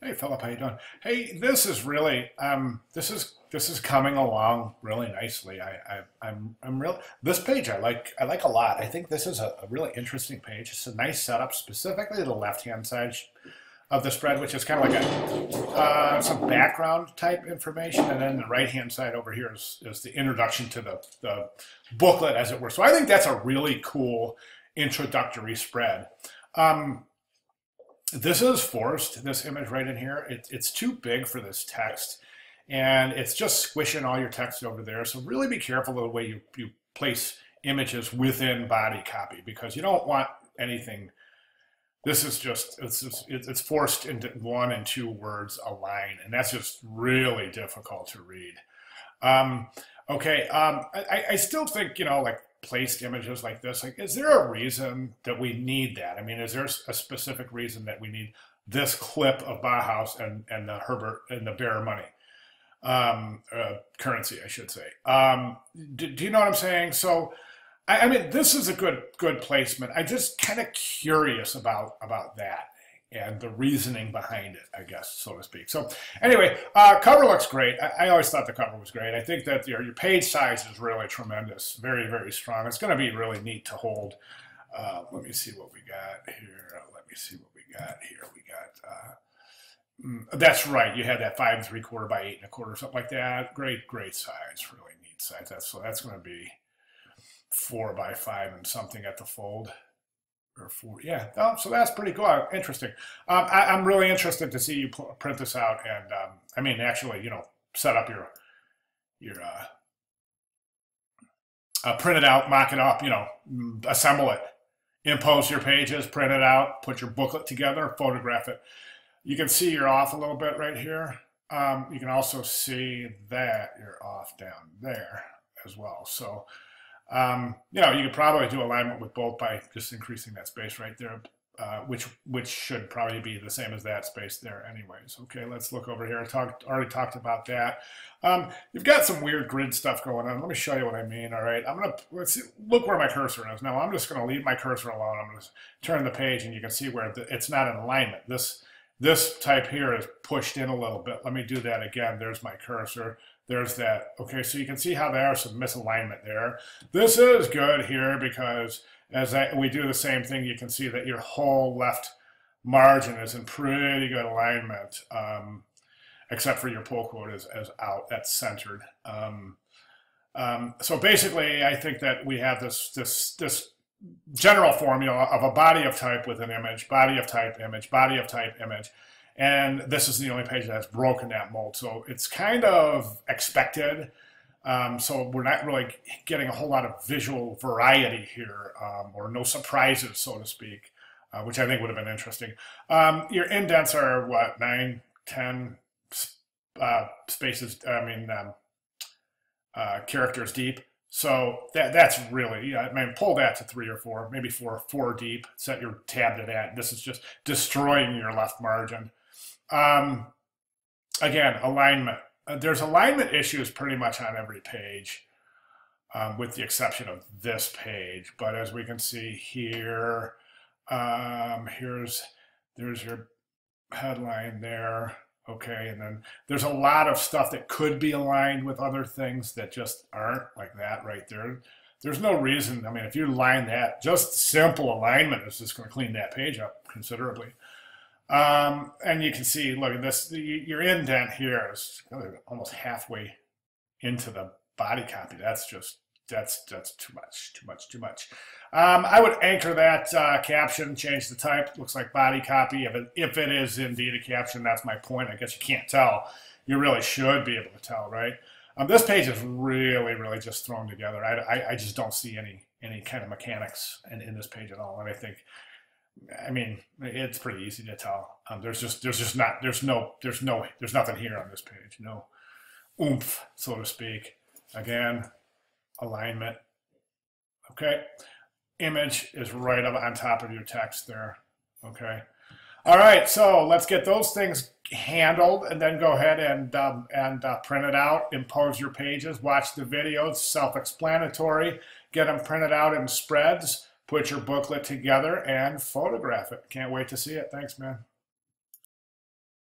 Hey Philip, how you doing? Hey, this is really this is coming along really nicely. I'm real This page I like a lot. I think this is a really interesting page. It's a nice setup, specifically the left-hand side of the spread, which is kind of like some background type information, and then the right-hand side over here is the introduction to the booklet, as it were. So I think that's a really cool introductory spread. Um, this is forced, this image right in here. It's too big for this text, and it's just squishing all your text over there. So really be careful of the way you place images within body copy, because you don't want anything. This is just, it's forced into one and two words a line, and that's just really difficult to read. Um, okay, I still think, like placed images like this, like, is there a reason that we need that? I mean, is there a specific reason that we need this clip of Bauhaus and the Herbert and the Bear money? Currency, I should say. Do you know what I'm saying? So, I mean, this is a good placement. I'm just kind of curious about that and the reasoning behind it, I guess, so to speak. So anyway, cover looks great. I always thought the cover was great. I think that your page size is really tremendous, very, very strong. It's going to be really neat to hold. Let me see what we got here. Let me see what we got here. We got, that's right. You had that 5 3/4 by 8 1/4, something like that. Great size, really neat size. That's going to be 4 by 5 and something at the fold, or 4. Yeah. Oh, so that's pretty cool. Interesting. I'm really interested to see you print this out, and I mean, actually, set up your print it out, mock it up, assemble it, impose your pages, print it out, put your booklet together, photograph it. You can see you're off a little bit right here. You can also see that you're off down there as well. So, you could probably do alignment with both by just increasing that space right there, which should probably be the same as that space there anyways. Okay, let's look over here. Already talked about that. You've got some weird grid stuff going on. Let me show you what I mean. All right, let's see, look where my cursor is. Now I'm just gonna leave my cursor alone. I'm gonna turn the page, and you can see where it's not in alignment. This type here is pushed in a little bit. Let me do that again. There's my cursor. There's that. Okay, so you can see how there's some misalignment there. This is good here because we do the same thing, you can see that your whole left margin is in pretty good alignment, except for your pull quote is out. That's centered. So basically, I think that we have this general formula of a body of type with an image, body of type image, body of type image. And this is the only page that's broken that mold. So it's kind of expected. So we're not really getting a whole lot of visual variety here, or no surprises, so to speak, which I think would have been interesting. Your indents are what, 9, 10 spaces, characters deep. So that's really, I mean, pull that to 3 or 4, maybe 4 deep, set your tab to that. This is just destroying your left margin. Again, alignment. There's alignment issues pretty much on every page, with the exception of this page. But as we can see here, there's your headline there. Okay, and then there's a lot of stuff that could be aligned with other things that just aren't, like that right there. There's no reason. I mean, if you line that, just simple alignment is just going to clean that page up considerably. And you can see, look at this, your indent here is almost halfway into the body copy. That's too much. I would anchor that caption, change the type. Looks like body copy. If it is indeed a caption, that's my point. I guess you can't tell. You really should be able to tell, right? This page is really just thrown together. I just don't see any kind of mechanics in this page at all. And I mean, it's pretty easy to tell. There's nothing here on this page. No oomph, so to speak. Again, alignment. Okay, image is right up on top of your text there. Okay, all right. So let's get those things handled, and then go ahead and print it out. Impose your pages. Watch the videos. Self-explanatory. Get them printed out in spreads. Put your booklet together and photograph it. Can't wait to see it. Thanks, man.